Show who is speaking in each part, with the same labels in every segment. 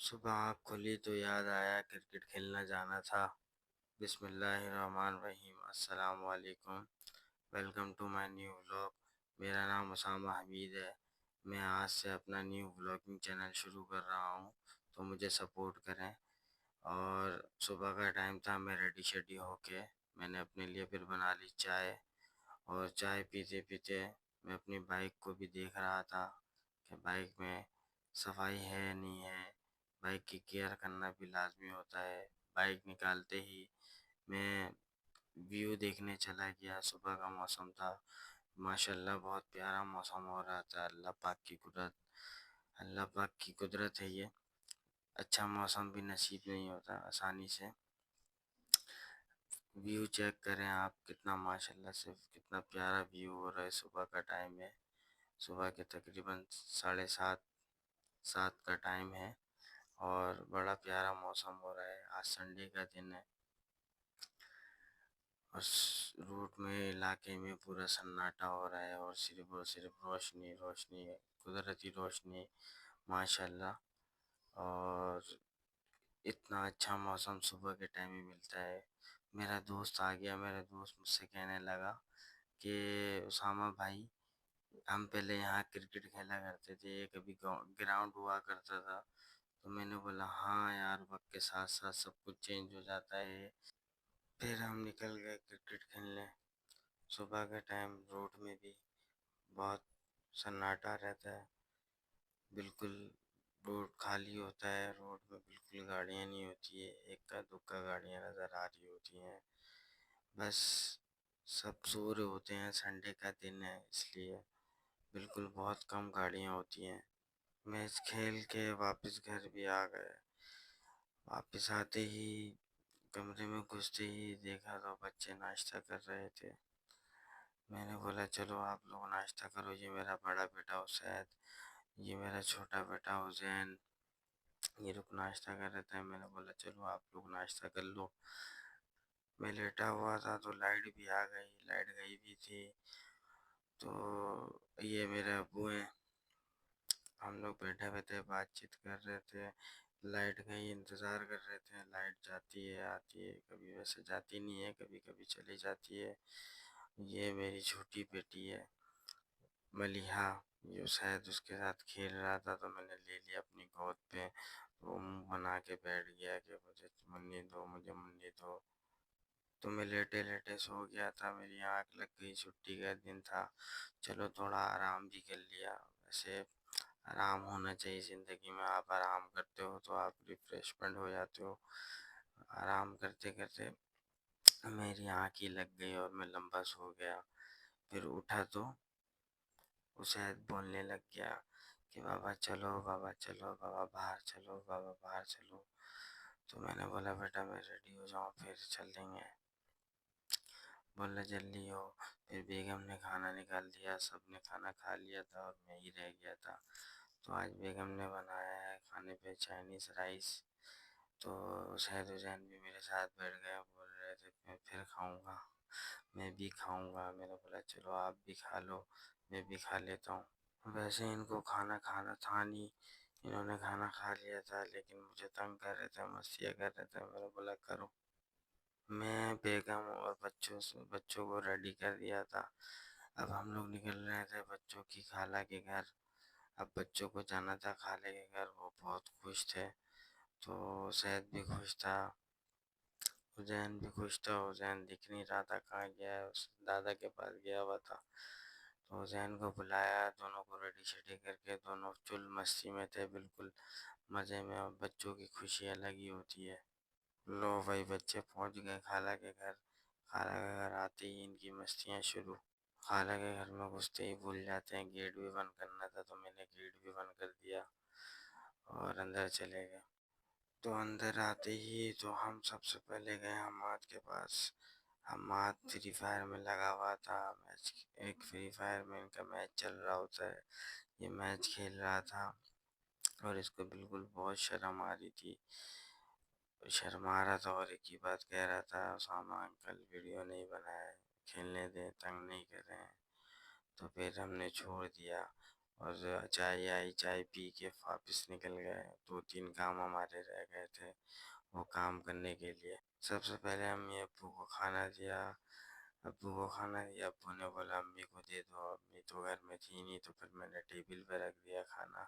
Speaker 1: صبح آنکھ کھلی تو یاد آیا کرکٹ کھیلنا جانا تھا۔ بسم اللہ الرحمن الرحیم۔ السلام علیکم، welcome to my new vlog. میرا نام اسامہ حمید ہے۔ میں آج سے اپنا نیو ولاگنگ چینل شروع کر رہا ہوں، تو مجھے سپورٹ کریں۔ اور صبح کا ٹائم تھا، میں ریڈی شیڈی ہو کے میں نے اپنے لیے پھر بنا لی چائے، اور چائے پیتے پیتے میں اپنی بائک کو بھی دیکھ رہا تھا کہ بائک میں صفائی ہے نہیں ہے۔ بائک کی کیئر کرنا بھی لازمی ہوتا ہے۔ بائک نکالتے ہی میں ویو دیکھنے چلا گیا۔ صبح کا موسم تھا، ماشاءاللہ بہت پیارا موسم ہو رہا تھا۔ اللہ پاک کی قدرت ہے یہ۔ اچھا موسم بھی نصیب نہیں ہوتا آسانی سے۔ ویو چیک کریں آپ، کتنا ماشاءاللہ سے کتنا پیارا ویو ہو رہا ہے۔ صبح کا ٹائم ہے، صبح کے تقریباً 7:30 کا ٹائم ہے، اور بڑا پیارا موسم ہو رہا ہے۔ آج سنڈے کا دن ہے، اور روڈ میں علاقے میں پورا سناٹا ہو رہا ہے، اور صرف روشنی روشنی ہے، قدرتی روشنی ماشاءاللہ۔ اور اتنا اچھا موسم صبح کے ٹائم میں ملتا ہے۔ میرا دوست آ گیا، میرا دوست مجھ سے کہنے لگا کہ اسامہ بھائی، ہم پہلے یہاں کرکٹ کھیلا کرتے تھے، کبھی گراؤنڈ ہوا کرتا تھا۔ تو میں نے بولا ہاں یار، وقت کے ساتھ ساتھ سب کچھ چینج ہو جاتا ہے۔ پھر ہم نکل گئے کرکٹ کھیلنے۔ صبح کے ٹائم روڈ میں بھی بہت سناٹا رہتا ہے، بالکل روڈ خالی ہوتا ہے۔ روڈ میں بالکل گاڑیاں نہیں ہوتی ہے، ایک دکا گاڑیاں نظر آ رہی ہوتی ہیں، بس سب سو رہے ہوتے ہیں۔ سنڈے کا دن ہے اس لیے بالکل بہت کم گاڑیاں ہوتی ہیں۔ میچ کھیل کے واپس گھر بھی آ گئے۔ واپس آتے ہی کمرے میں گھستے ہی دیکھا تو بچے ناشتہ کر رہے تھے۔ میں نے بولا چلو آپ لوگ ناشتہ کرو۔ یہ میرا بڑا بیٹا حسین، یہ میرا چھوٹا بیٹا حسین، یہ لوگ ناشتہ کر رہے تھے۔ میں نے بولا چلو آپ لوگ ناشتہ کر لو۔ میں لیٹا ہوا تھا تو لائٹ بھی آ گئی، لائٹ گئی بھی تھی۔ تو یہ میرے ابو ہیں، ہم لوگ بیٹھے ہوئے تھے، بات چیت کر رہے تھے۔ لائٹ گئی، انتظار کر رہے تھے، لائٹ جاتی ہے آتی ہے، کبھی ویسے جاتی نہیں ہے، کبھی کبھی چلی جاتی ہے۔ یہ میری چھوٹی بیٹی ہے ملیحہ، جو شاید اس کے ساتھ کھیل رہا تھا، تو میں نے لے لیا اپنی گود پہ۔ وہ منہ بنا کے بیٹھ گیا کہ مجھے منی دو، مجھے منی دو۔ تو میں لیٹے لیٹے سو گیا تھا، میری آنکھ لگ گئی، چھٹی کا دن تھا، چلو تھوڑا آرام بھی کر لیا۔ ویسے آرام ہونا چاہیے زندگی میں، آپ آرام کرتے ہو تو آپ ریفریشمنٹ ہو جاتے ہو۔ آرام کرتے کرتے میری آنکھ ہی لگ گئی اور میں لمبا سو گیا۔ پھر اٹھا تو اسے بولنے لگ گیا کہ بابا چلو، بابا چلو، بابا باہر چلو، بابا باہر چلو۔ تو میں نے بولا بیٹا میں ریڈی ہو جاؤں پھر چلیں گے۔ بولا جلدی ہو۔ پھر بیگم نے کھانا نکال دیا، سب نے کھانا کھا لیا تھا اور میں ہی رہ گیا تھا۔ تو آج بیگم نے بنایا ہے کھانے پہ چائنیز رائس۔ تو شاید حسین بھی میرے ساتھ بیٹھ گیا، بول رہے تھے میں پھر کھاؤں گا، میں بھی کھاؤں گا۔ میں نے بولا چلو آپ بھی کھا لو، میں بھی کھا لیتا ہوں۔ ویسے ان کو کھانا کھانا تھا نہیں، انہوں نے کھانا کھا لیا تھا، لیکن مجھے تنگ کر رہے تھے، مستیاں کر رہے تھے۔ میں نے بولا کرو۔ میں بیگم اور بچوں کو ریڈی کر دیا تھا۔ اب ہم لوگ نکل رہے تھے بچوں کی خالہ کے گھر۔ اب بچوں کو جانا تھا خالہ کے گھر، وہ بہت خوش تھے، تو سید بھی خوش تھا، حسین بھی خوش تھا۔ حسین دکھ نہیں رہا تھا کہاں گیا ہے، اس دادا کے پاس گیا ہوا تھا۔ تو حسین کو بلایا، دونوں کو ریڈی شیڈی کر کے دونوں چل مستی میں تھے، بالکل مزے میں، اور بچوں کی خوشی الگ ہی ہوتی ہے۔ لو بھائی بچے پہنچ گئے خالہ کے گھر۔ خالہ کے گھر آتے ہی ان کی مستیاں شروع۔ خالہ کے گھر میں گھستے ہی بھول جاتے ہیں، گیٹ بھی بند کرنا تھا، تو میں نے گیٹ بھی بند کر دیا اور اندر چلے گئے۔ تو اندر آتے ہی تو ہم سب سے پہلے گئے حماد کے پاس۔ حماد فری فائر میں لگا ہوا تھا، ایک فری فائر میں ان کا میچ چل رہا ہوتا ہے، یہ میچ کھیل رہا تھا، اور اس کو بالکل بہت شرم آ رہی تھی، شرما رہا تھا، اور ایک ہی بات کہہ رہا تھا اسامہ انکل ویڈیو نہیں بنائے، کھیلنے دیں، تنگ نہیں کریں۔ تو پھر ہم نے چھوڑ دیا، اور چائے آئی، چائے پی کے واپس نکل گئے. 2-3 کام ہمارے رہ گئے تھے وہ کام کرنے کے لیے. سب سے پہلے امی ابو کو کھانا دیا. ابو نے بولا امی کو دے دو. امی تو گھر میں تھی نہیں، تو پھر میں نے ٹیبل پہ رکھ دیا کھانا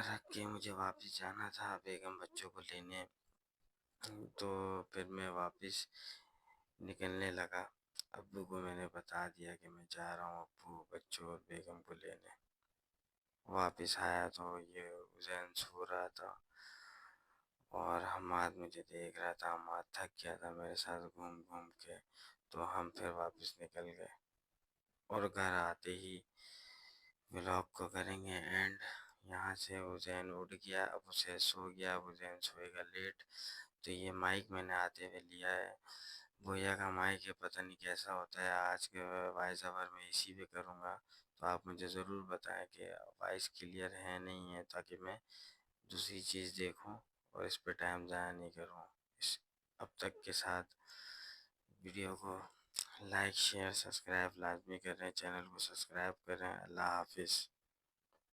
Speaker 1: رکھ کے مجھے واپس جانا تھا بیگم بچوں کو لینے. تو پھر میں واپس نکلنے لگا. ابو کو میں نے بتا دیا کہ میں جا رہا ہوں ابو بچوں اور بیگم کو لینے. واپس آیا تو یہ زین سو رہا تھا اور حماد مجھے دیکھ رہا تھا. حماد تھک گیا تھا میرے ساتھ گھوم گھوم کے، تو ہم پھر واپس نکل گئے. اور گھر آتے ہی ولاگ کو کریں گے اینڈ. یہاں سے حسین اٹھ گیا، اب اسے سو گیا. اب حسین سوئے گا لیٹ. تو یہ مائک میں نے آتے ہوئے لیا ہے بویا کا مائک ہے، پتہ نہیں کیسا ہوتا ہے. آج کے وائس اوور میں اسی پہ کروں گا، تو آپ مجھے ضرور بتائیں کہ وائس کلیئر ہے نہیں ہے، تاکہ میں دوسری چیز دیکھوں اور اس پہ ٹائم ضائع نہیں کروں. اب تک کے ساتھ ویڈیو کو لائک شیئر سبسکرائب لازمی کریں، چینل کو سبسکرائب کریں. اللہ حافظ.